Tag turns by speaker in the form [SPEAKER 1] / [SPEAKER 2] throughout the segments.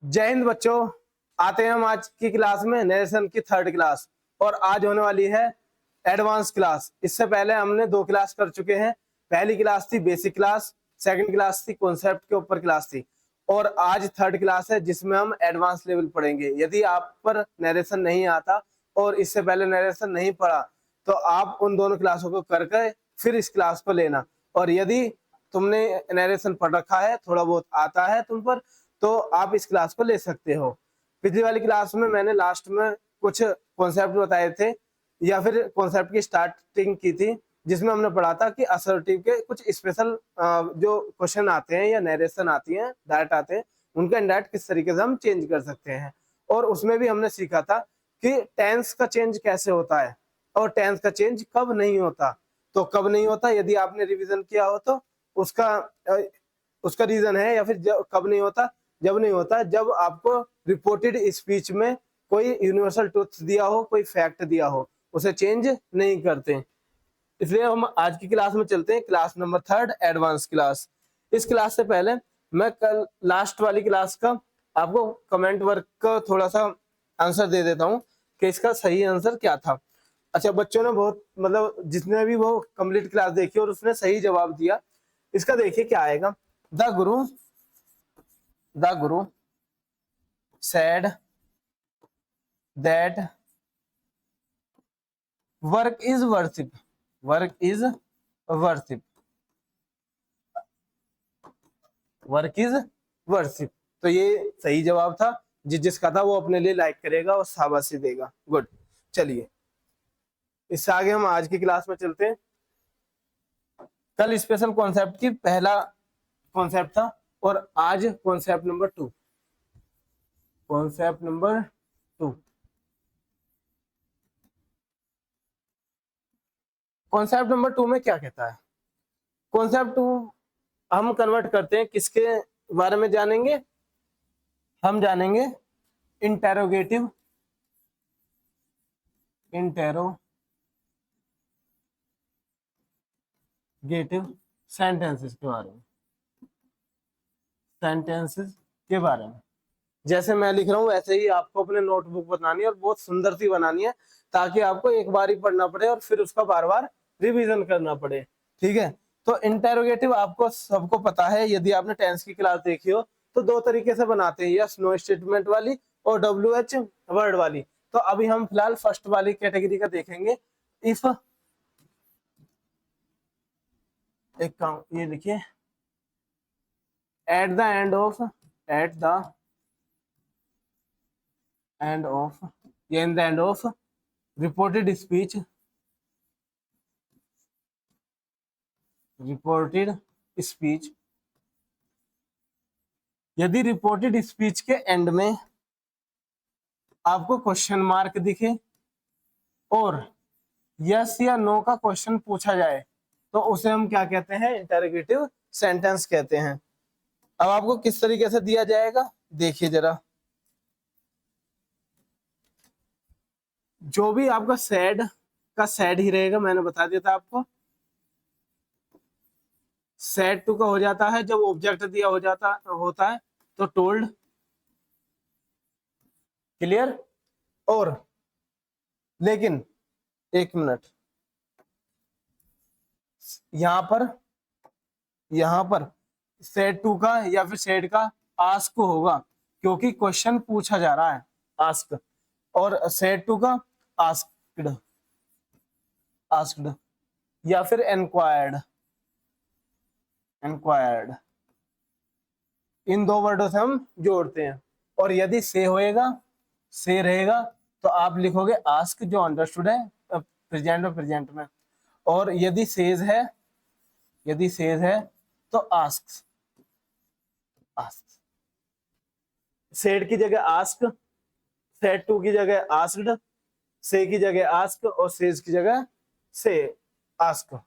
[SPEAKER 1] जय हिंद बच्चों, आते हैं हम आज की क्लास में नरेशन की थर्ड क्लास। और आज होने वाली है एडवांस क्लास। इससे पहले हमने 2 क्लास कर चुके हैं। पहली क्लास थी बेसिक क्लास, सेकंड क्लास थी कॉन्सेप्ट के ऊपर क्लास थी, और आज थर्ड क्लास है जिसमें हम एडवांस लेवल पढ़ेंगे। यदि आप पर नरेशन नहीं आता और इससे पहले नरेशन नहीं पढ़ा तो आप उन दोनों क्लासों को करके फिर इस क्लास को लेना। और यदि तुमने नरेशन पढ़ रखा है, थोड़ा बहुत आता है तुम पर, तो आप इस क्लास को ले सकते हो। पिछली वाली क्लास में मैंने लास्ट में कुछ कॉन्सेप्ट बताए थे या फिर कॉन्सेप्ट की स्टार्टिंग की थी, जिसमें हमने पढ़ा था कि असर्टिव के कुछ स्पेशल जो क्वेश्चन आते हैं या नरेशन आती हैं, डायरेक्ट आते हैं, उनका इनडायरेक्ट किस तरीके से हम चेंज कर सकते हैं। और उसमें भी हमने सीखा था कि टेंस का चेंज कैसे होता है और टेंस का चेंज कब नहीं होता। तो कब नहीं होता, यदि आपने रिवीजन किया हो तो उसका रीजन है, या फिर कब नहीं होता, जब नहीं होता जब आपको रिपोर्टेड स्पीच में कोई यूनिवर्सल ट्रुथ दिया हो, कोई फैक्ट दिया हो, उसे चेंज नहीं करते। इसलिए हम आज की क्लास में चलते हैं, class number third, advance class. इस क्लास से पहले मैं कल लास्ट वाली क्लास का आपको कमेंट वर्क का थोड़ा सा आंसर दे देता हूँ कि इसका सही आंसर क्या था। अच्छा, बच्चों ने बहुत मतलब जिसने भी वो कंप्लीट क्लास देखी और उसने सही जवाब दिया, इसका देखिए क्या आएगा। The Guru said that work is worship, work is worship, work is worship. तो ये सही जवाब था। जिसका था वो अपने लिए लाइक करेगा और शाबाशी देगा। गुड। चलिए इससे आगे हम आज की क्लास में चलते हैं। कल स्पेशल कॉन्सेप्ट की पहला कॉन्सेप्ट था और आज concept number 2, concept number 2। Concept number 2 में क्या कहता है? कॉन्सेप्ट 2 हम कन्वर्ट करते हैं, किसके बारे में जानेंगे? हम जानेंगे इंटेरोगेटिव सेंटेंसेस के बारे में, सेंटेंसेस के बारे में। जैसे मैं लिख रहा हूं वैसे ही आपको अपने नोटबुक बनानी है और बहुत सुंदर सी बनानी है, ताकि आपको एक बार ही पढ़ना पड़े और फिर उसका बार बार रिवीजन करना पड़े। ठीक है, तो इंटेरोगेटिव आपको सबको पता है, यदि आपने टेंस की क्लास देखी हो तो 2 तरीके से बनाते हैं, यस नो स्टेटमेंट वाली और WH वर्ड वाली। तो अभी हम फिलहाल फर्स्ट वाली कैटेगरी का देखेंगे। इफ एक काम ये लिखिए, एट द एंड ऑफ या in the end of reported speech, यदि रिपोर्टेड स्पीच के एंड में आपको क्वेश्चन मार्क दिखे और यस या नो का क्वेश्चन पूछा जाए तो उसे हम क्या कहते हैं? इंटरोगेटिव सेंटेंस कहते हैं। अब आपको किस तरीके से दिया जाएगा देखिए जरा। जो भी आपका सैड का सैड ही रहेगा, मैंने बता दिया था आपको। सैड टू का हो जाता है जब ऑब्जेक्ट दिया होता है तो टोल्ड, क्लियर। और लेकिन एक मिनट, यहां पर सेड टू का या फिर सेड का आस्क होगा, क्योंकि क्वेश्चन पूछा जा रहा है, आस्क। और सेड टू का आस्क्ड या फिर एनक्वायर्ड, इन 2 वर्डों से हम जोड़ते हैं। और यदि से रहेगा तो आप लिखोगे आस्क, जो अंडरस्टूड है प्रेजेंट में। और यदि सेज है तो आस्क, सेड की जगह आस्क, सेड टू की जगह आस्क्ड, से की जगह आस्क और सेज की जगह से आस्क।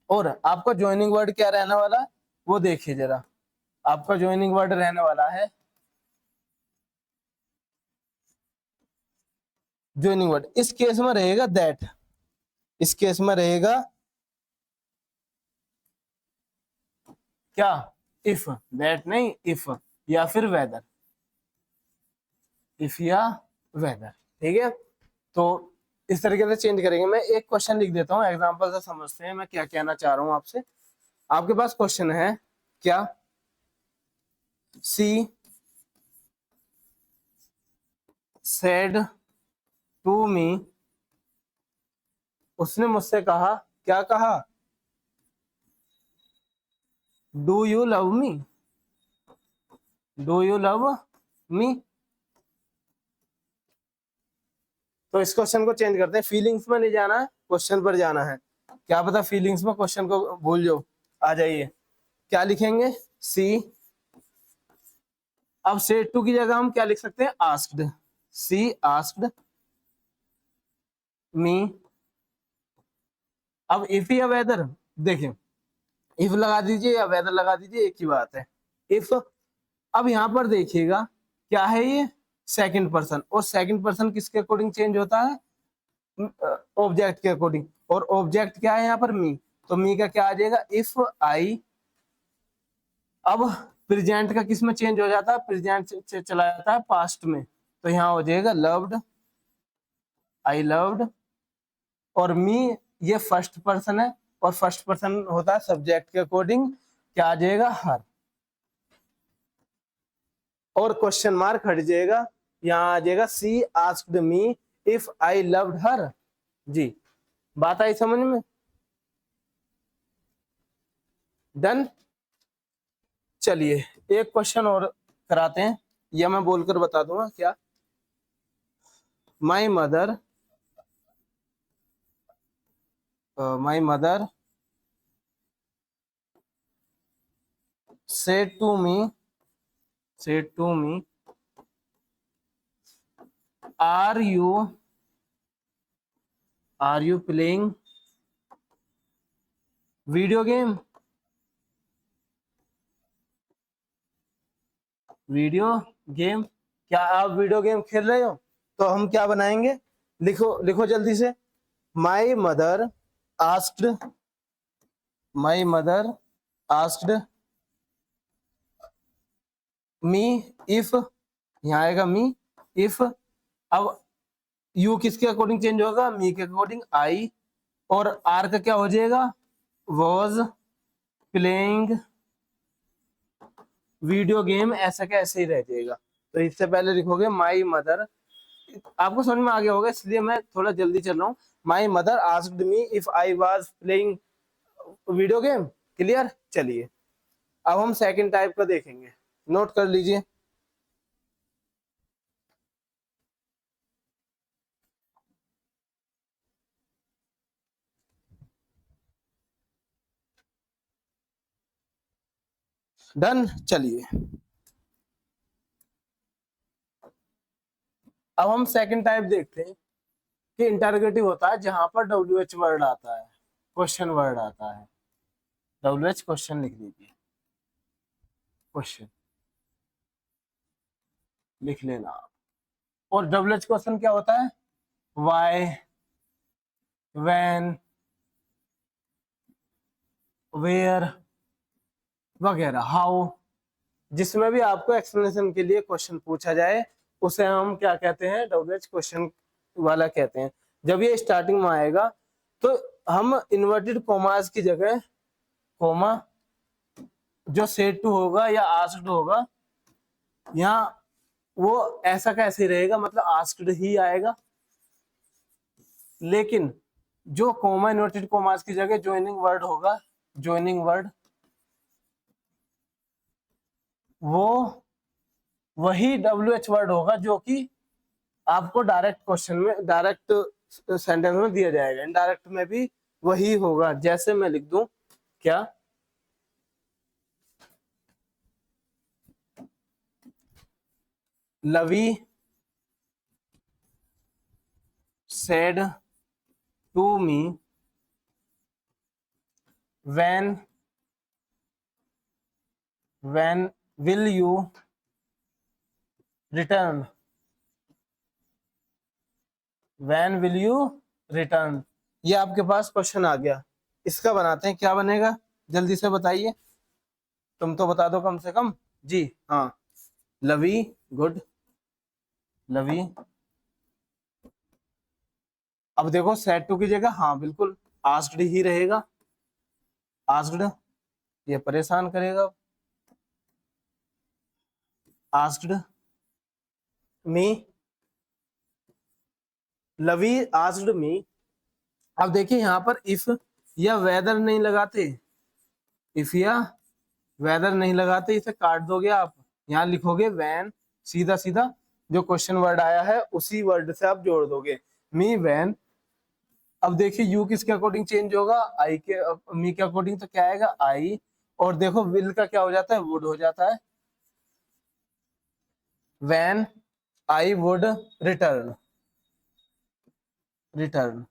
[SPEAKER 1] और आपका ज्वाइनिंग वर्ड क्या रहने वाला है वो देखिए जरा। आपका ज्वाइनिंग वर्ड रहने वाला है, ज्वाइनिंग वर्ड इस केस में रहेगा दैट, इस केस में रहेगा क्या? इफ, दैट नहीं, इफ या फिर वेदर। इफ या वेदर, ठीक है। तो इस तरीके से चेंज करेंगे। मैं एक क्वेश्चन लिख देता हूँ, एग्जांपल से समझते हैं मैं क्या कहना चाह रहा हूँ आपसे। आपके पास क्वेश्चन है क्या, सी सेड टू मी, उसने मुझसे कहा, क्या कहा, do you love me, do you love me. तो इस क्वेश्चन को चेंज करते हैं, फीलिंग्स में नहीं जाना है, क्वेश्चन पर जाना है। क्या पता फीलिंग्स में क्वेश्चन को भूल जाओ, आ जाइए। क्या लिखेंगे, सी, अब सेड टू की जगह हम क्या लिख सकते हैं, आस्क्ड, सी आस्क्ड मी। अब इफ या वेदर, देखिए इफ लगा दीजिए या वेदर लगा दीजिए, एक ही बात है, इफ। अब यहां पर देखिएगा क्या है, ये सेकंड पर्सन, और सेकंड पर्सन किसके अकॉर्डिंग चेंज होता है, ऑब्जेक्ट के अकॉर्डिंग, और ऑब्जेक्ट क्या है यहाँ पर, मी। तो मी का क्या आ जाएगा, इफ आई। अब प्रेजेंट का किस में चेंज हो जाता है, प्रेजेंट से चला जाता है पास्ट में, तो यहाँ हो जाएगा लव्ड, आई लव्ड। और मी ये फर्स्ट पर्सन है, और फर्स्ट पर्सन होता है सब्जेक्ट के अकॉर्डिंग, क्या आ जाएगा, हर। और क्वेश्चन मार्क हट जाएगा, यहाँ आ जाएगा she asked me if I loved her. जी, बात आई समझ में, डन। चलिए एक क्वेश्चन और कराते हैं, या मैं बोलकर बता दूंगा क्या, my mother, my mother said to me, said to me, are you playing video game, video game, क्या आप वीडियो गेम खेल रहे हो। तो हम क्या बनाएंगे, लिखो लिखो जल्दी से, my mother asked, my mother asked me if, यहाँ आएगा मी इफ। अब यू किसके अकॉर्डिंग चेंज होगा, मी के अकॉर्डिंग, आई। और आर का क्या हो जाएगा, वॉज प्लेइंग वीडियो गेम, ऐसा क्या ऐसे ही रह जाएगा। तो इससे पहले लिखोगे माई मदर, आपको समझ में आ गया होगा इसलिए मैं थोड़ा जल्दी चल रहा हूँ। My mother asked me if I was playing video game, clear. चलिए अब हम सेकंड टाइप का देखेंगे, नोट कर लीजिए। डन। चलिए अब हम सेकंड टाइप देखते हैं कि इंटरोगेटिव होता है जहां पर WH वर्ड आता है, क्वेश्चन वर्ड आता है। WH क्वेश्चन लिख दीजिए, क्वेश्चन लिख लेना आप। और WH क्वेश्चन क्या होता है, वाई, व्हेन, वेयर वगैरह, हाउ, जिसमें भी आपको एक्सप्लेनेशन के लिए क्वेश्चन पूछा जाए उसे हम क्या कहते हैं, WH क्वेश्चन वाला कहते हैं। जब ये स्टार्टिंग में आएगा तो हम इन्वर्टेड कॉमास की जगह कॉमा, जो सेड टू होगा या आस्क्ड होगा, यहाँ वो ऐसा कैसे रहेगा, मतलब आस्क्ड ही आएगा। लेकिन जो कॉमा इन्वर्टेड कॉमास की जगह ज्वाइनिंग वर्ड होगा, ज्वाइनिंग वर्ड, वो वही WH वर्ड होगा जो कि आपको डायरेक्ट क्वेश्चन में, डायरेक्ट सेंटेंस में दिया जाएगा। इनडायरेक्ट में भी वही होगा, जैसे मैं लिख दूं क्या, लवी said to me when will you return, when will you return। ये आपके पास क्वेश्चन आ गया, इसका बनाते हैं, क्या बनेगा जल्दी से बताइए, तुम तो बता दो कम से कम। जी हाँ, लवी, गुड, लवी, अब देखो सेट टू की जगह हाँ बिल्कुल आस्क्ड ही रहेगा, आस्क्ड, ये परेशान करेगा, आस्क्ड मी, लवी आस्क्ड मी। अब देखिए यहाँ पर इफ या वेदर नहीं लगाते, इफ या वेदर नहीं लगाते, इसे काट दोगे आप, यहाँ लिखोगे वैन, सीधा सीधा जो क्वेश्चन वर्ड आया है उसी वर्ड से आप जोड़ दोगे, मी वैन। अब देखिए यू किसके अकॉर्डिंग चेंज होगा, आई के, मी के अकॉर्डिंग, तो क्या आएगा आई, और देखो विल का क्या हो जाता है, वुड हो जाता है, when I would return, return,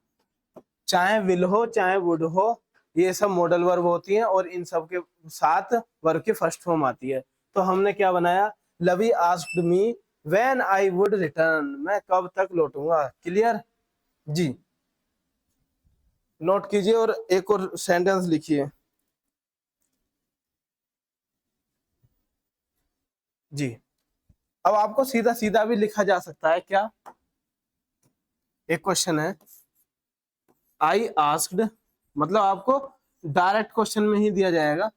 [SPEAKER 1] चाहे विल हो चाहे वुड हो, ये सब मॉडल वर्ब होती हैं और इन सब के साथ वर्ब की फर्स्ट फॉर्म आती है। तो हमने क्या बनाया, Lavi asked me when I would return, मैं कब तक लौटूंगा। क्लियर जी, नोट कीजिए और एक और सेंटेंस लिखिए जी। अब आपको सीधा सीधा भी लिखा जा सकता है क्या, एक क्वेश्चन है आई आस्क्ड, मतलब आपको डायरेक्ट क्वेश्चन में ही दिया जाएगा,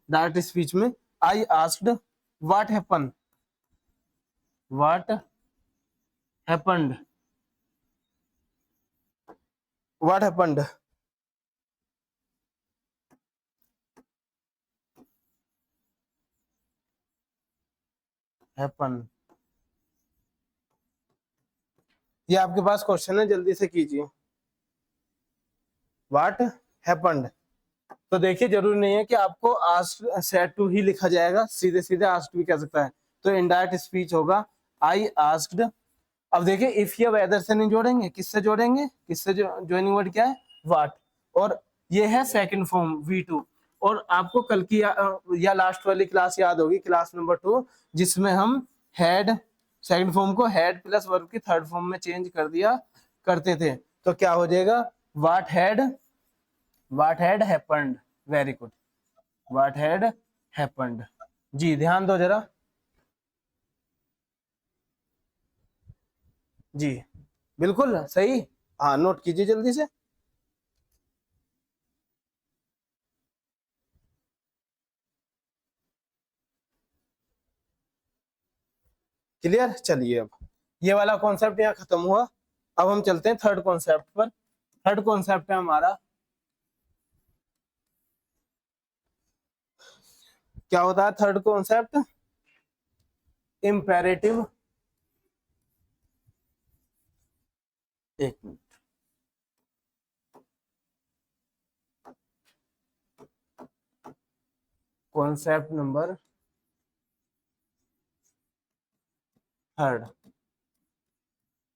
[SPEAKER 1] डायरेक्ट स्पीच में, I asked what happen, what happened, what happened, happen, ये आपके पास क्वेश्चन है, जल्दी से कीजिए, व्हाट हैपन्ड। तो देखिए जरूरी नहीं है कि आपको आस्क्ड सेड टू ही लिखा जाएगा, सीधे सीधे आस्क्ड भी कह सकता है, तो इनडायरेक्ट स्पीच होगा आई आस्क्ड। अब देखिए इफ या वेदर से नहीं जोड़ेंगे, किससे जोड़ेंगे, किससे ज्वाइनिंग वर्ड क्या है, व्हाट, और ये है सेकंड फॉर्म V2। और आपको कल की या लास्ट वाली क्लास याद होगी, क्लास नंबर 2, जिसमें हम हैड सेकंड फॉर्म को हैड प्लस वर्ब की थर्ड फॉर्म में चेंज कर दिया करते थे, तो क्या हो जाएगा, what had happened, very good, what had happened. जी ध्यान दो जरा, जी बिल्कुल सही, हाँ नोट कीजिए जल्दी से। क्लियर, चलिए अब ये वाला कॉन्सेप्ट यहाँ खत्म हुआ, अब हम चलते हैं थर्ड कॉन्सेप्ट पर। थर्ड कॉन्सेप्ट है हमारा, क्या होता है थर्ड कॉन्सेप्ट, इम्पेरेटिव, एक मिनट, कॉन्सेप्ट नंबर थर्ड।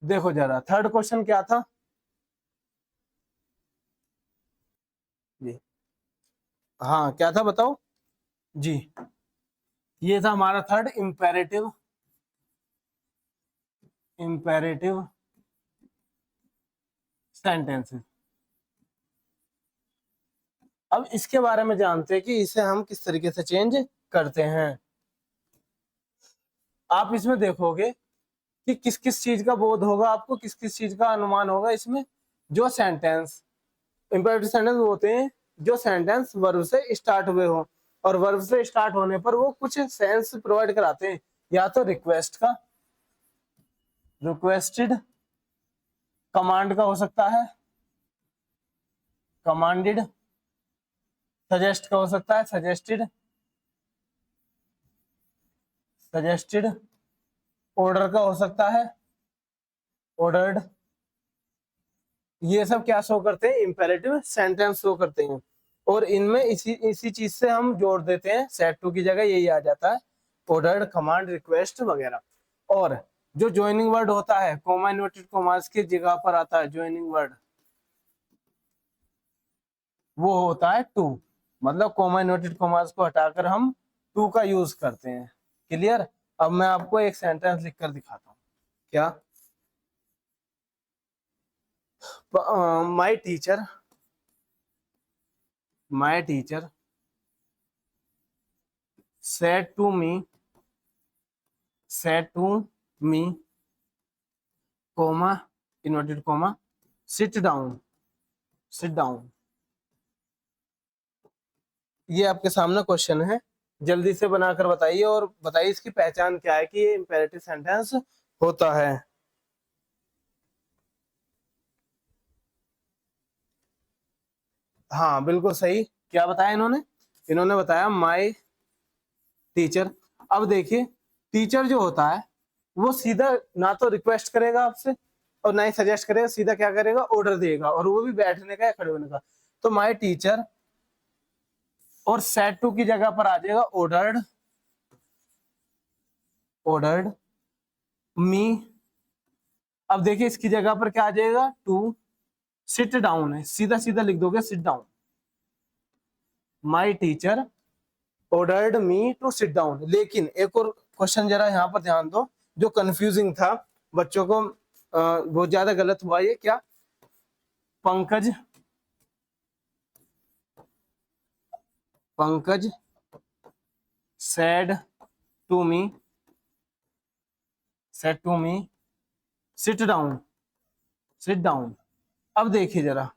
[SPEAKER 1] देखो जरा थर्ड क्वेश्चन क्या था जी, हाँ क्या था बताओ जी, ये था हमारा थर्ड इम्पेरेटिव, इम्पेरेटिव सेंटेंसेस। अब इसके बारे में जानते हैं कि इसे हम किस तरीके से चेंज करते हैं। आप इसमें देखोगे कि किस किस चीज का बोध होगा आपको, किस किस चीज का अनुमान होगा इसमें, जो सेंटेंस इंपेरेटिव सेंटेंस होते हैं जो सेंटेंस वर्ब से स्टार्ट हुए हो, और वर्ब से स्टार्ट होने पर वो कुछ सेंस प्रोवाइड कराते हैं, या तो रिक्वेस्ट का, रिक्वेस्टेड, कमांड का हो सकता है, कमांडेड, सजेस्ट का हो सकता है, सजेस्टेड, सजेस्टेड, ऑर्डर का हो सकता है, ऑर्डर्ड, ये सब क्या शो करते हैं, इंपेरेटिव सेंटेंस शो करते हैं। और इनमें इसी इसी चीज से हम जोड़ देते हैं, सेट टू की जगह यही आ जाता है, ऑर्डर्ड, कमांड, रिक्वेस्ट वगैरह। और जो ज्वाइनिंग वर्ड होता है, कॉमा इन्वर्टेड कॉमास की जगह पर आता है ज्वाइनिंग वर्ड, वो होता है टू, मतलब कॉमा इन्वर्टेड कॉमास को हटाकर हम टू का यूज करते हैं। क्लियर, अब मैं आपको एक सेंटेंस लिखकर दिखाता हूँ, क्या, my teacher, my teacher said to me, said to me comma, inverted comma, sit down, sit down. ये आपके सामने क्वेश्चन है, जल्दी से बनाकर बताइए और बताइए इसकी पहचान क्या है कि ये इंपेरेटिव सेंटेंस होता है। हाँ बिल्कुल सही। क्या बताया इन्होंने? इन्होंने बताया माय टीचर। अब देखिए, टीचर जो होता है वो सीधा ना तो रिक्वेस्ट करेगा आपसे और ना ही सजेस्ट करेगा, सीधा क्या करेगा, ऑर्डर देगा, और वो भी बैठने का या खड़े होने का। तो माय टीचर और सेड टू की जगह पर आ जाएगा ऑर्डर्ड, ऑर्डर्ड मी। अब देखिए इसकी जगह पर क्या आ जाएगा, टू। सिट डाउन है, सीधा सीधा लिख दोगे sit down. My teacher ordered me to sit down. लेकिन एक और क्वेश्चन जरा यहाँ पर ध्यान दो, जो कंफ्यूजिंग था बच्चों को, बहुत ज्यादा गलत हुआ। ये क्या, Pankaj, Pankaj said to me, said to me sit down, sit down। अब देखिए जरा,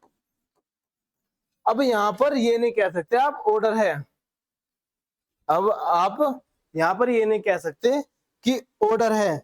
[SPEAKER 1] अब यहां पर ये नहीं कह सकते आप ऑर्डर है। अब आप यहां पर ये नहीं कह सकते कि ऑर्डर है।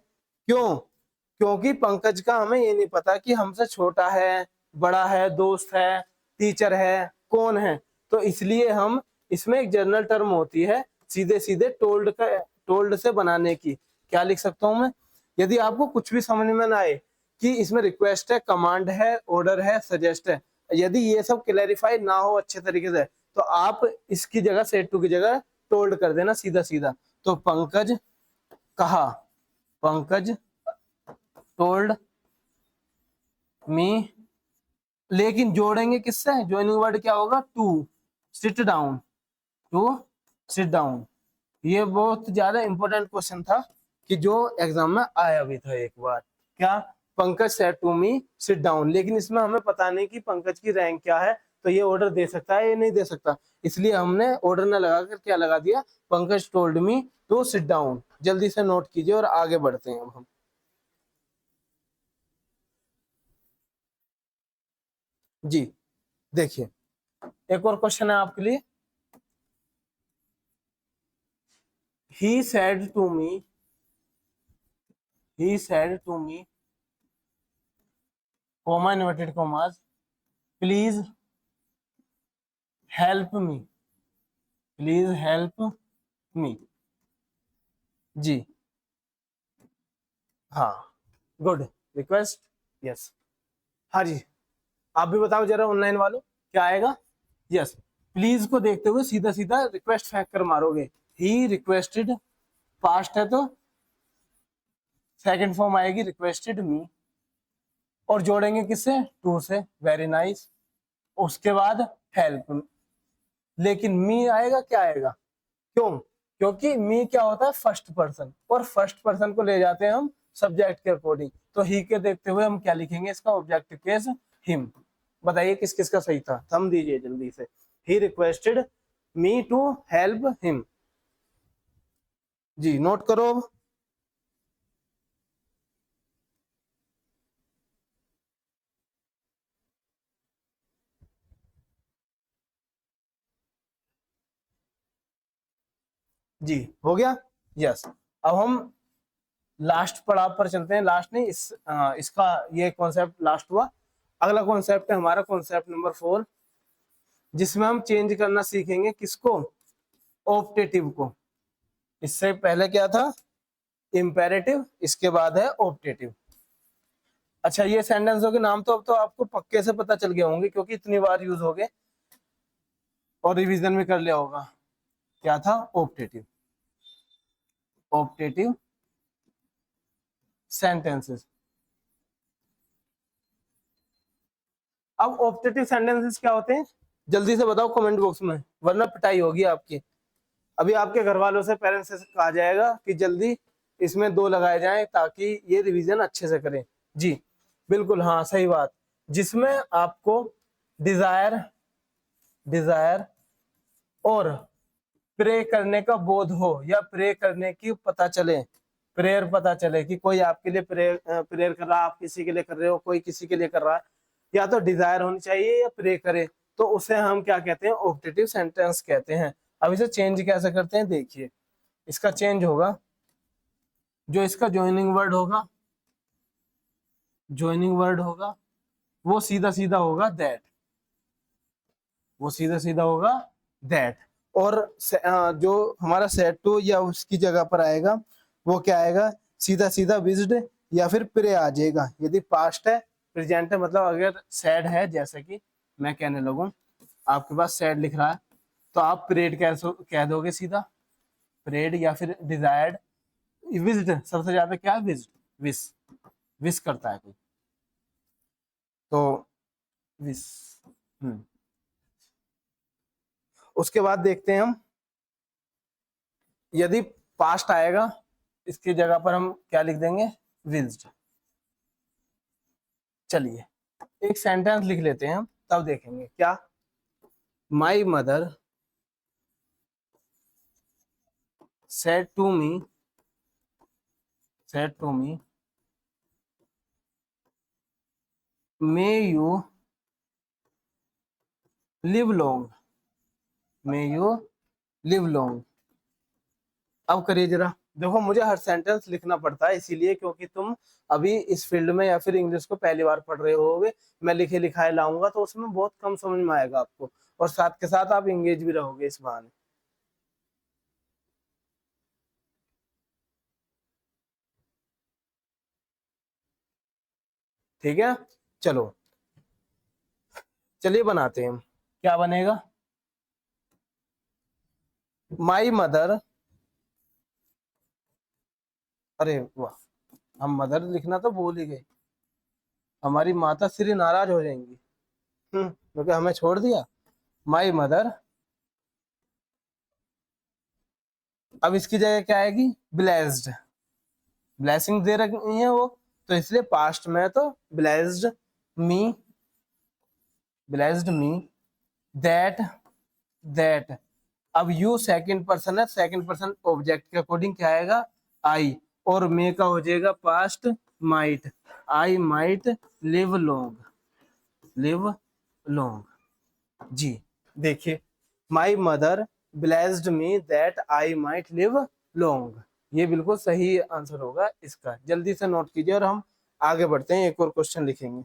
[SPEAKER 1] क्यों? क्योंकि पंकज का हमें ये नहीं पता कि हमसे छोटा है, बड़ा है, दोस्त है, टीचर है, कौन है। तो इसलिए हम इसमें एक जनरल टर्म होती है सीधे सीधे टोल्ड का, टोल्ड से बनाने की। क्या लिख सकता हूं मैं? यदि आपको कुछ भी समझ में ना आए कि इसमें रिक्वेस्ट है, कमांड है, ऑर्डर है, सजेस्ट है, यदि ये सब क्लैरिफाई ना हो अच्छे तरीके से, तो आप इसकी जगह सेड टू की जगह टोल्ड कर देना सीधा सीधा। तो पंकज कहा, पंकज टोल्ड मी, लेकिन जोड़ेंगे किससे? ज्वाइनिंग वर्ड क्या होगा? To sit down, to sit down. ये बहुत ज्यादा इंपॉर्टेंट क्वेश्चन था कि जो एग्जाम में आया भी था एक बार। क्या? Pankaj said to me sit down. लेकिन इसमें हमें पता नहीं कि पंकज की रैंक क्या है, तो ये ऑर्डर दे सकता है या नहीं दे सकता। इसलिए हमने ऑर्डर न लगाकर क्या लगा दिया, Pankaj told me to sit down. जल्दी से नोट कीजिए और आगे बढ़ते हैं अब हम। जी देखिए, एक और क्वेश्चन है आपके लिए। he said to me, he said to me, comma inverted commas, please help me, please help me। जी हाँ, गुड रिक्वेस्ट, यस। हाँ जी, आप भी बताओ जरा ऑनलाइन वालों क्या आएगा। यस, प्लीज को देखते हुए सीधा सीधा रिक्वेस्ट फेंक कर मारोगे। ही रिक्वेस्टेड, पास्ट है तो सेकंड फॉर्म आएगी रिक्वेस्टेड मी, और जोड़ेंगे किससे? टू से, वेरी नाइस। उसके बाद हेल्प, लेकिन मी आएगा, क्या आएगा? क्यों? क्योंकि मी क्या होता है? फर्स्ट पर्सन, और फर्स्ट पर्सन को ले जाते हैं हम सब्जेक्ट के अकॉर्डिंग। तो ही के देखते हुए हम क्या लिखेंगे इसका ऑब्जेक्टिव केस? हिम। बताइए किस किस का सही था, थंब दीजिए जल्दी से। He requested me to help him. जी नोट करो। जी हो गया। यस, अब हम लास्ट पड़ाव पर चलते हैं। लास्ट नहीं, इसका ये कॉन्सेप्ट लास्ट हुआ। अगला कॉन्सेप्ट है हमारा कॉन्सेप्ट नंबर 4, जिसमें हम चेंज करना सीखेंगे किसको? ऑप्टेटिव को। इससे पहले क्या था? इंपेरेटिव, इसके बाद है ऑप्टेटिव। अच्छा, ये सेंटेंसों के नाम तो अब तो आपको पक्के से पता चल गए होंगे, क्योंकि इतनी बार यूज हो गए और रिवीजन में कर लिया होगा। क्या था? Optative, optative sentences. अब ऑप्टेटिव सेंटेंसेस क्या होते हैं, जल्दी से बताओ कमेंट बॉक्स में, वरना पिटाई होगी आपकी। अभी आपके घर वालों से, पेरेंट्स से कहा जाएगा कि जल्दी इसमें 2 लगाए जाएं ताकि ये रिवीजन अच्छे से करें। जी बिल्कुल, हाँ सही बात। जिसमें आपको डिजायर, डिजायर और प्रे करने का बोध हो, या प्रे करने की पता चले, प्रेयर पता चले कि कोई आपके लिए प्रेयर कर रहा है, आप किसी के लिए कर रहे हो, कोई किसी के लिए कर रहा है, या तो डिजायर होनी चाहिए या प्रे करे, तो उसे हम क्या कहते हैं, ऑप्टेटिव सेंटेंस कहते हैं। अब इसे चेंज कैसे करते हैं, देखिए इसका चेंज होगा, जो इसका ज्वाइनिंग वर्ड होगा, ज्वाइनिंग वर्ड होगा वो सीधा सीधा होगा दैट, वो सीधा सीधा होगा दैट। और जो हमारा सेट टू या उसकी जगह पर आएगा वो क्या आएगा, सीधा सीधा विज्ड या फिर प्रे आ जाएगा। यदि पास्ट है, प्रेजेंट है, मतलब अगर सैड है, जैसे कि मैं कहने लगूं आपके पास सैड लिख रहा है, तो आप प्रेड कह दोगे सीधा, प्रेड, या फिर डिजायर्ड, विज्ड सबसे ज्यादा क्या है, विज्ड, विश, विश करता है कोई, तो विश। उसके बाद देखते हैं हम, यदि पास्ट आएगा इसकी जगह पर हम क्या लिख देंगे, विज्ड। चलिए एक सेंटेंस लिख लेते हैं हम, तब देखेंगे क्या। My mother said to me, said to me, may you live long, may you live long। अब करिए जरा, देखो मुझे हर सेंटेंस लिखना पड़ता है इसीलिए क्योंकि तुम अभी इस फील्ड में या फिर इंग्लिश को पहली बार पढ़ रहे होगे, मैं लिखे लिखाए लाऊंगा तो उसमें बहुत कम समझ में आएगा आपको, और साथ के साथ आप इंगेज भी रहोगे इस बहाने। ठीक है, चलो चलिए बनाते हैं, क्या बनेगा, माई मदर, अरे वाह, हम मदर लिखना तो भूल ही गए, हमारी माता श्री नाराज हो जाएंगी, क्योंकि हमें छोड़ दिया। माई मदर, अब इसकी जगह क्या आएगी, ब्लेस्ड, ब्लेसिंग दे रखी है वो, तो इसलिए पास्ट में तो blessed me, blessed me that, that. अब यू सेकंड पर्सन है, सेकंड पर्सन ऑब्जेक्ट के अकॉर्डिंग क्या आएगा, आई, और मे का हो जाएगा past might, I might live long, live long. जी देखिए, my mother blessed me that I might live long, ये बिल्कुल सही आंसर होगा इसका, जल्दी से नोट कीजिए और हम आगे बढ़ते हैं, एक और क्वेश्चन लिखेंगे।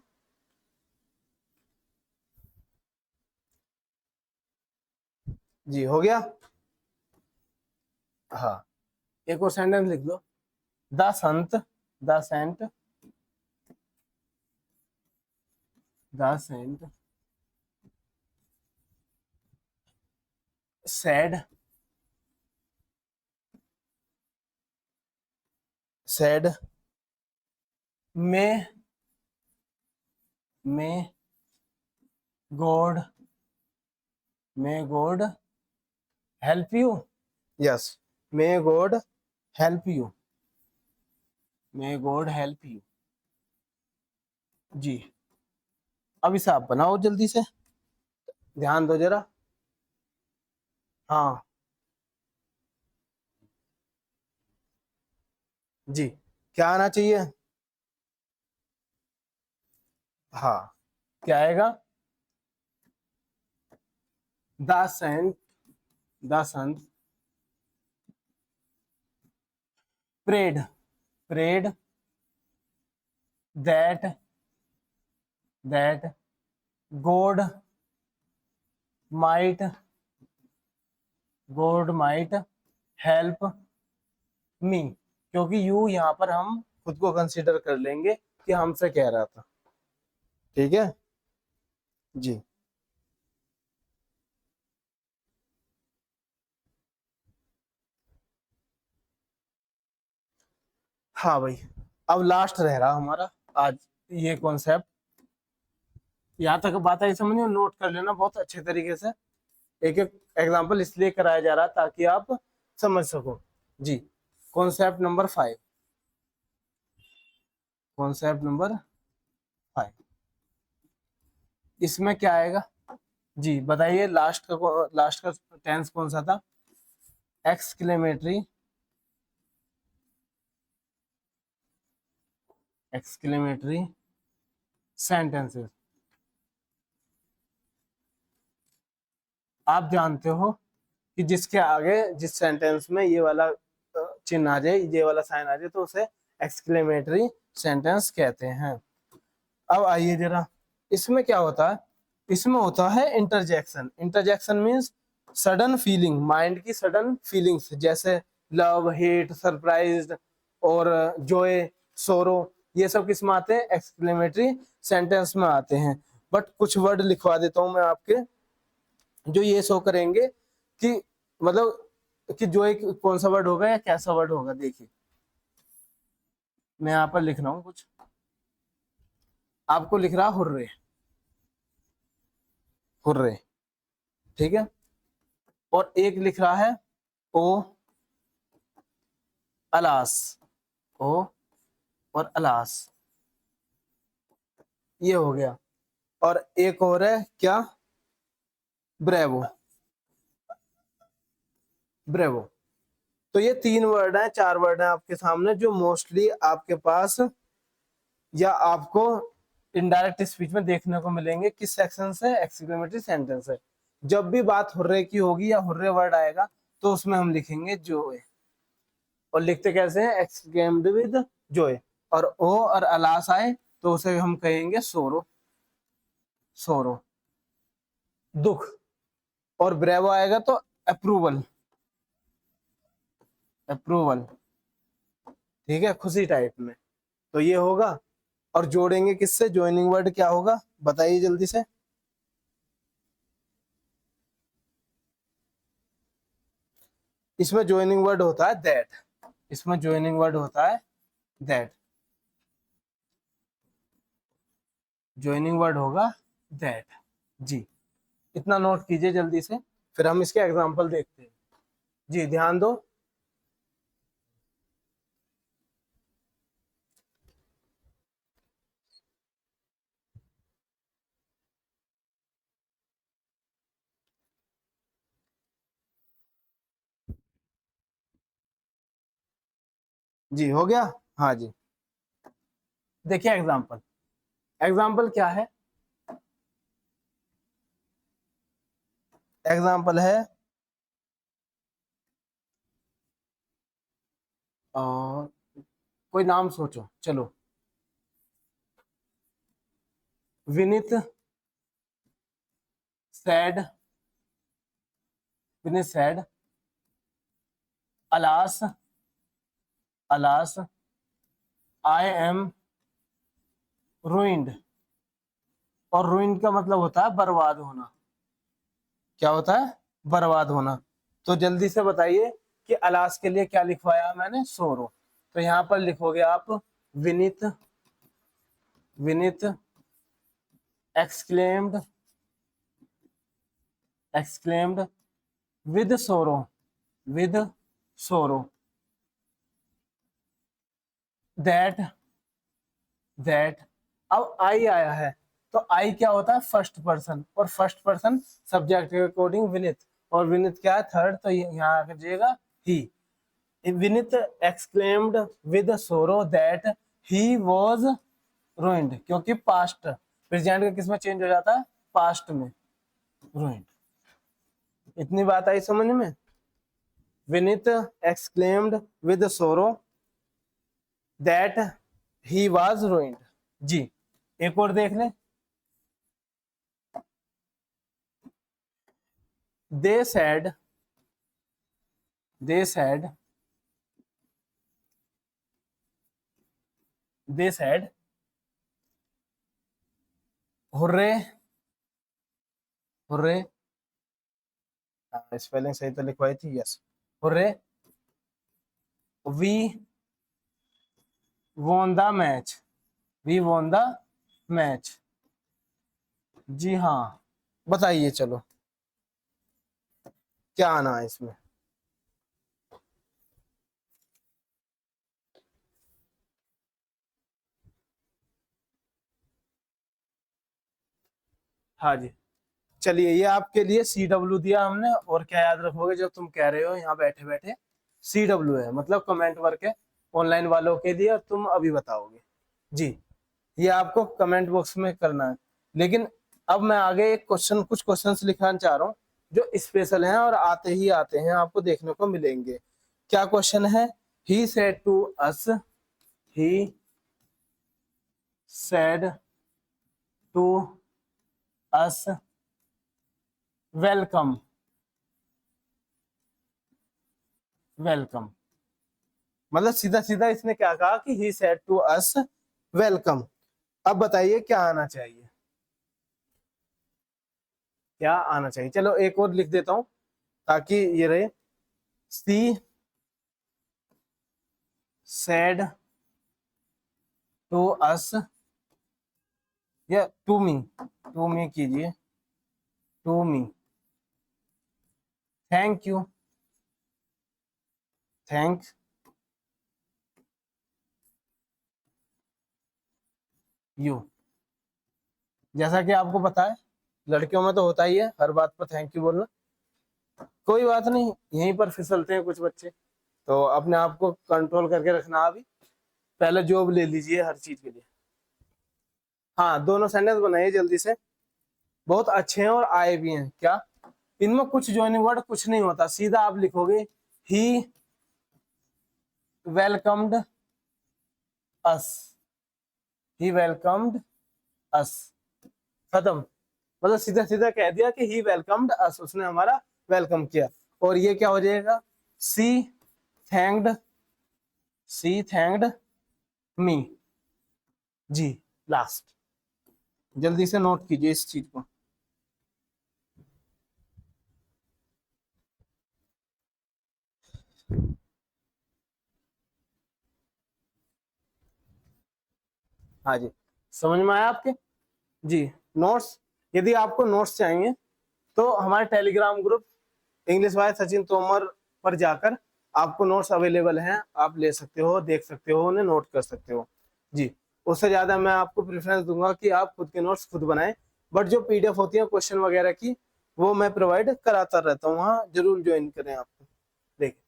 [SPEAKER 1] जी हो गया, हाँ एक और सेंटेंस लिख दो, the saint, the saint, the saint said, said may, may God, may God help you, yes, may God help you, may God help you. जी अब इसे आप बनाओ जल्दी से, ध्यान दो जरा, हाँ जी, क्या आना चाहिए, हाँ क्या आएगा, the saint, the saint prayed, prayed that, that God might, God might help me, क्योंकि यू यहाँ पर हम खुद को कंसीडर कर लेंगे कि हमसे कह रहा था, ठीक है जी। हाँ भाई, अब लास्ट रह रहा हमारा आज ये कॉन्सेप्ट, यहाँ तक बात है समझ, नोट कर लेना बहुत अच्छे तरीके से, एक एक एग्जाम्पल इसलिए कराया जा रहा ताकि आप समझ सको। जी कॉन्सेप्ट नंबर 5, कॉन्सेप्ट नंबर 5, इसमें क्या आएगा, जी बताइए, लास्ट का टेंस कौन सा था, एक्सक्लेमेटरी, एक्सक्लेमेटरी सेंटेंसेस। आप जानते हो कि जिसके आगे जिस सेंटेंस में ये वाला चिन्ह आ जाए, ये वाला साइन आ जाए, तो उसे एक्सक्लेमेटरी सेंटेंस कहते हैं। अब आइए जरा, इसमें क्या होता है, इसमें होता है interjection. Interjection means sudden feeling, mind की सडन फीलिंग्स, जैसे लव, हेट, सरप्राइज और जॉय, सोरो, ये सब किस में आते हैं, एक्सक्लेमेटरी सेंटेंस में आते हैं। बट कुछ वर्ड लिखवा देता हूं मैं आपके, जो ये शो करेंगे कि मतलब कि जॉय कौन सा वर्ड होगा या कैसा वर्ड होगा। देखिए मैं यहाँ पर लिख रहा हूँ कुछ, आपको लिख रहा हुर्रे, हुर्रे, ठीक है। और एक लिख रहा है ओ अलास, ओ और अलास, ये हो गया। और एक और है क्या, ब्रेवो, ब्रेवो। तो ये 3 वर्ड हैं, 4 वर्ड हैं आपके सामने, जो मोस्टली आपके पास या आपको इनडायरेक्ट स्पीच में देखने को मिलेंगे। किस सेक्शन से, एक्सक्लेमेटरी सेंटेंस है। जब भी बात हुर्रे की होगी या हुर्रे वर्ड आएगा तो उसमें हम लिखेंगे जोय, और लिखते कैसे हैं, एक्सक्लेम्ड विद जोय। और ओ और अलास आए तो उसे हम कहेंगे सोरो, सोरो, दुख। और ब्रेवो आएगा तो अप्रूवल, अप्रूवल, ठीक है, खुशी टाइप में। तो ये होगा। और जोड़ेंगे किससे, ज्वाइनिंग वर्ड क्या होगा बताइए जल्दी से। इसमें ज्वाइनिंग वर्ड होता है दैट, इसमें ज्वाइनिंग वर्ड होता है दैट, ज्वाइनिंग वर्ड होगा दैट। जी, इतना नोट कीजिए जल्दी से, फिर हम इसके एग्जांपल देखते हैं। जी ध्यान दो। जी हो गया, हाँ जी। देखिए एग्जांपल, एग्जांपल क्या है, एग्जांपल है कोई नाम सोचो, चलो। Vineet sad, Vineet sad, alas, alas, I am ruined. और रुइंड का मतलब होता है बर्बाद होना। क्या होता है, बर्बाद होना। तो जल्दी से बताइए कि अलास के लिए क्या लिखवाया मैंने, सोरो। तो यहाँ पर लिखोगे आप Vineet, Vineet exclaimed, exclaimed with सोरो, विद सोरो, दैट, दैट। अब आई आया है तो आई क्या होता है, फर्स्ट पर्सन, और फर्स्ट पर्सन सब्जेक्ट के अकॉर्डिंग विनीत, और विनीत क्या है, थर्ड, तो यहाँ आ जाएगा ही। Vineet exclaimed with sorrow that he was ruined, क्योंकि पास्ट, प्रेजेंट का किस में चेंज हो जाता है, पास्ट में, रूइंड। इतनी बात आई समझ में। Vineet exclaimed with sorrow that he was ruined. जी, एक और देख लें। They said, they said, they said hurray, hurray, spelling सही तो लिखवाई थी, yes, hurray, we won the match, we won the match. जी हाँ, बताइए चलो क्या आना है इसमें। हाँ जी, चलिए ये आपके लिए CW दिया हमने, और क्या याद रखोगे जब तुम कह रहे हो यहाँ बैठे बैठे, CW है मतलब कमेंट वर्क है ऑनलाइन वालों के लिए, और तुम अभी बताओगे। जी, ये आपको कमेंट बॉक्स में करना है। लेकिन अब मैं आगे एक क्वेश्चन, कुछ क्वेश्चंस लिखना चाह रहा हूँ जो स्पेशल हैं और आते ही आते हैं, आपको देखने को मिलेंगे। क्या क्वेश्चन है? He said to us, he said to us welcome, welcome. मतलब सीधा सीधा इसने क्या कहा कि he said to us welcome. अब बताइए क्या आना चाहिए, क्या आना चाहिए? चलो एक और लिख देता हूं ताकि ये रहे। सी सेड टू अस, या टू मी कीजिए, to me, thank you, thank you. जैसा कि आपको पता है लड़कियों में तो होता ही है हर बात पर थैंक यू बोलना। कोई बात नहीं, यहीं पर फिसलते हैं कुछ बच्चे, तो अपने आप को कंट्रोल करके रखना। अभी पहले जॉब ले लीजिए हर चीज के लिए। हाँ, दोनों सेंटेंस बनाइए जल्दी से, बहुत अच्छे हैं और आए भी हैं। क्या इनमें कुछ ज्वाइनिंग वर्ड कुछ नहीं होता, सीधा आप लिखोगे ही वेलकम्ड अस, ही वेलकम्ड अस, खत्म। मतलब सीधा सीधा कह दिया कि ही वेलकम्ड अस, उसने हमारा वेलकम किया। और ये क्या हो जाएगा? सी थैंक्ड, सी थैंक्ड मी। जी, लास्ट। जल्दी से नोट कीजिए इस चीज को। हाँ जी, समझ में आया आपके? जी, नोट्स, यदि आपको नोट्स चाहिए तो हमारे Telegram group English by Sachin Tomar पर जाकर आपको नोट्स अवेलेबल हैं, आप ले सकते हो, देख सकते हो, उन्हें नोट कर सकते हो। जी, उससे ज्यादा मैं आपको प्रेफरेंस दूंगा कि आप खुद के नोट्स खुद बनाएं। बट जो पीडीएफ होती है क्वेश्चन वगैरह की, वो मैं प्रोवाइड कराता रहता हूँ, वहाँ जरूर ज्वाइन करें आपको। देखिए,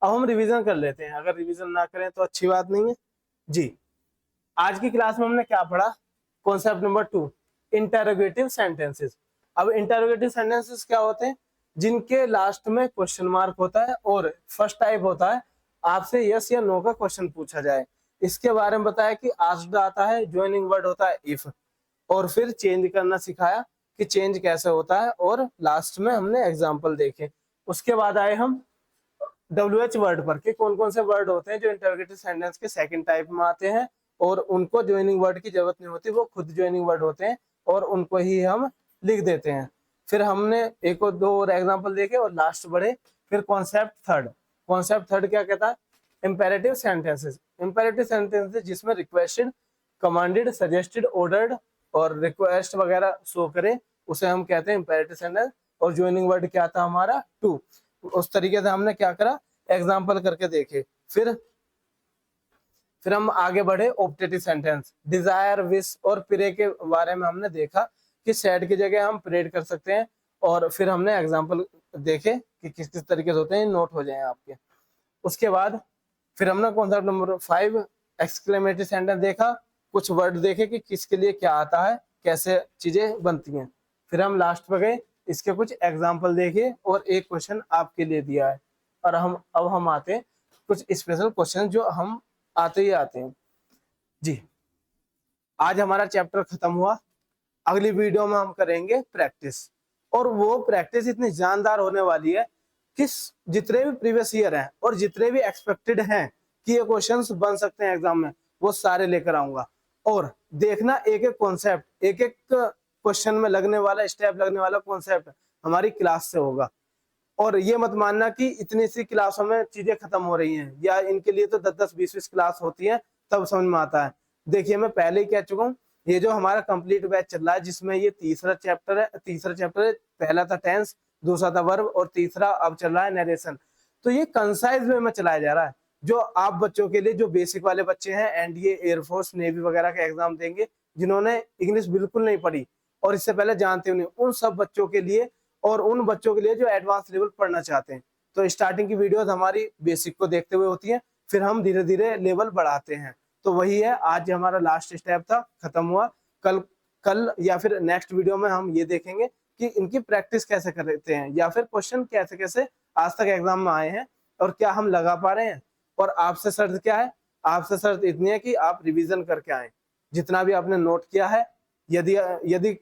[SPEAKER 1] अब हम रिवीजन कर लेते हैं, अगर रिवीजन ना करें तो अच्छी बात नहीं है। जी, आज की क्लास में हमने क्या पढ़ा? Concept number 2, interrogative sentences. अब इंटरोगेटिव सेंटेंसेस क्या होते हैं? जिनके लास्ट में क्वेश्चन मार्क होता है और फर्स्ट टाइप होता है आपसे यस या नो का क्वेश्चन पूछा जाए। इसके बारे में बताया कि आस्क्ड आता है, ज्वाइनिंग वर्ड होता है इफ, और फिर चेंज करना सिखाया कि चेंज कैसे होता है, और लास्ट में हमने एग्जाम्पल देखे। उसके बाद आए हम WH वर्ड पर कि कौन कौन से वर्ड होते हैं जो इंटरोगेटिव सेंटेंस के सेकंड टाइप में आते हैं और उनको ज्वाइनिंग वर्ड की जरूरत नहीं होती, वो खुद ज्वाइनिंग वर्ड होते हैं और उनको ही हम लिख देते हैं। फिर हमने एक और दो और एग्जांपल देखे और लास्ट बढ़े। फिर कॉन्सेप्ट थर्ड, कॉन्सेप्ट थर्ड क्या कहता है? Imperative sentences. इंपेरेटिव सेंटेंसेस जिसमें रिक्वेस्टेड, कमांडेड, सजेस्टेड, ऑर्डर्ड और रिक्वेस्ट वगैरह शो करे, उसे हम कहते हैं इंपेरेटिव सेंटेंस। और ज्वाइनिंग वर्ड क्या था हमारा? टू। उस तरीके से हमने क्या करा? एग्जाम्पल करके देखे। फिर हम आगे बढ़े ऑप्टेटिव सेंटेंस, डिजायर, विश और प्रे के बारे में हमने देखा कि सैड की जगह हम प्रेड कर सकते हैं। और फिर हमने एग्जाम्पल देखे कि किस किस तरीके से होते हैं, नोट हो जाए आपके। उसके बाद फिर हमने कॉन्सेप्ट नंबर 5, एक्सक्लेमेटरी सेंटेंस देखा, कुछ वर्ड देखे कि किसके लिए क्या आता है, कैसे चीजें बनती हैं। फिर हम लास्ट पे गए, इसके कुछ एग्जाम्पल देखे और एक क्वेश्चन आपके लिए दिया है। और हम आते हैं कुछ स्पेशल क्वेश्चन जो हम आते ही आते हैं। जी, आज हमारा चैप्टर खत्म हुआ। अगली वीडियो में हम करेंगे प्रैक्टिस, और वो प्रैक्टिस इतनी जानदार होने वाली है कि जितने भी प्रीवियस ईयर हैं और जितने भी एक्सपेक्टेड हैं कि ये क्वेश्चंस बन सकते हैं एग्जाम में, वो सारे लेकर आऊंगा। और देखना एक एक कॉन्सेप्ट, एक एक क्वेश्चन में लगने वाला स्टेप, लगने वाला कॉन्सेप्ट हमारी क्लास से होगा। और ये मत मानना कि इतनी सी क्लासों में चीजें खत्म हो रही हैं, या इनके लिए तो 10-10, 20-20 क्लास होती है तब समझ में आता है। देखिए, मैं पहले ही कह चुका हूँ, ये जो हमारा कंप्लीट बैच चल रहा है जिसमें ये तीसरा चैप्टर है। पहला था टेंस, दूसरा था वर्ब और तीसरा अब चल रहा है नरेशन। तो ये कंसाइज वे में चलाया जा रहा है, जो आप बच्चों के लिए, जो बेसिक वाले बच्चे हैं, एनडीए, एयरफोर्स, नेवी वगैरह का एग्जाम देंगे, जिन्होंने इंग्लिश बिल्कुल नहीं पढ़ी और इससे पहले जानते नहीं, उन सब बच्चों के लिए, और उन बच्चों के लिए जो एडवांस लेवल पढ़ना चाहते हैं। तो स्टार्टिंग की वीडियोस हमारी बेसिक को देखते हुए होती है, फिर हम धीरे धीरे लेवल बढ़ाते हैं। तो वही है, आज हमारा लास्ट स्टेप था, खत्म हुआ। कल या फिर नेक्स्ट वीडियो में हम ये देखेंगे कि इनकी प्रैक्टिस कैसे करते हैं, या फिर क्वेश्चन कैसे कैसे आज तक एग्जाम में आए हैं और क्या हम लगा पा रहे हैं। और आपसे शर्त क्या है, आपसे शर्त इतनी है कि आप रिवीजन करके आए, जितना भी आपने नोट किया है। यदि यदि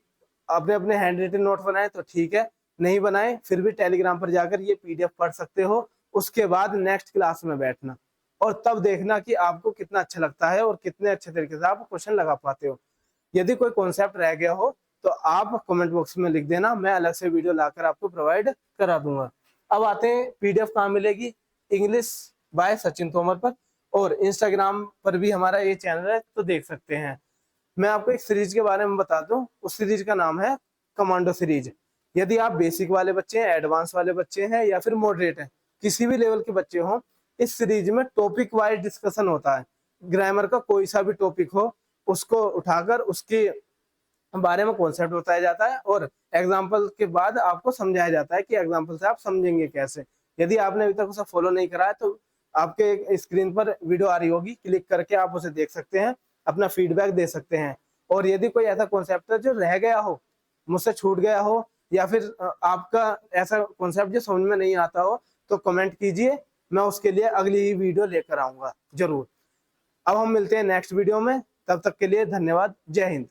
[SPEAKER 1] आपने अपने हैंड रिटन नोट बनाए तो ठीक है, नहीं बनाए फिर भी टेलीग्राम पर जाकर ये पीडीएफ पढ़ सकते हो। उसके बाद नेक्स्ट क्लास में बैठना और तब देखना कि आपको कितना अच्छा लगता है और कितने अच्छे तरीके से आप क्वेश्चन लगा पाते हो। यदि कोई कॉन्सेप्ट रह गया हो तो आप कमेंट बॉक्स में लिख देना, मैं अलग से वीडियो लाकर आपको प्रोवाइड करा दूंगा। अब आते हैं पीडीएफ कहाँ मिलेगी, इंग्लिश बाय सचिन तोमर पर, और इंस्टाग्राम पर भी हमारा ये चैनल है तो देख सकते हैं। मैं आपको एक सीरीज के बारे में बता दूं, उस सीरीज का नाम है कमांडो सीरीज। यदि आप बेसिक वाले बच्चे हैं, एडवांस वाले बच्चे हैं, या फिर मॉडरेट हैं, किसी भी लेवल के बच्चे हों, इस सीरीज में टॉपिक वाइज डिस्कशन होता है। ग्रामर का कोई सा भी टॉपिक हो उसको उठाकर उसके बारे में कॉन्सेप्ट बताया जाता है और एग्जाम्पल के बाद आपको समझाया जाता है कि एग्जाम्पल से आप समझेंगे कैसे। यदि आपने अभी तक उसे फॉलो नहीं करा है तो आपके स्क्रीन पर वीडियो आ रही होगी, क्लिक करके आप उसे देख सकते हैं, अपना फीडबैक दे सकते हैं। और यदि कोई ऐसा कॉन्सेप्ट है जो रह गया हो, मुझसे छूट गया हो, या फिर आपका ऐसा कॉन्सेप्ट जो समझ में नहीं आता हो, तो कमेंट कीजिए, मैं उसके लिए अगली ही वीडियो लेकर आऊंगा जरूर। अब हम मिलते हैं नेक्स्ट वीडियो में, तब तक के लिए धन्यवाद, जय हिंद।